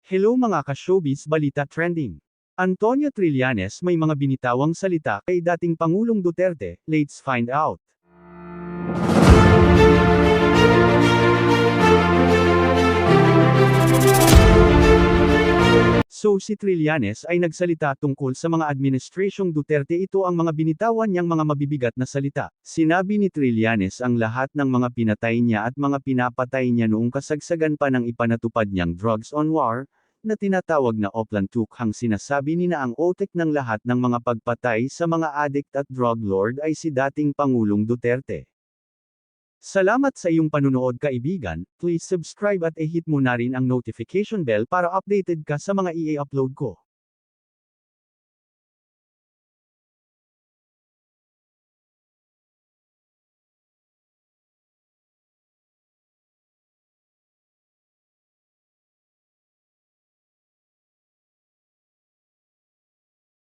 Hello mga ka-showbiz balita trending. Antonio Trillanes may mga binitawang salita kay dating Pangulong Duterte, let's find out. So si Trillanes ay nagsalita tungkol sa mga administrasyong Duterte. Ito ang mga binitawan niyang mga mabibigat na salita. Sinabi ni Trillanes ang lahat ng mga pinatay niya at mga pinapatay niya noong kasagsagan pa ng ipanatupad niyang Drugs on War, na tinatawag na Oplan Tukhang. Sinasabi ni na ang otek ng lahat ng mga pagpatay sa mga addict at drug lord ay si dating Pangulong Duterte. Salamat sa iyong panunood kaibigan, please subscribe at i-hit mo na rin ang notification bell para updated ka sa mga i-upload ko.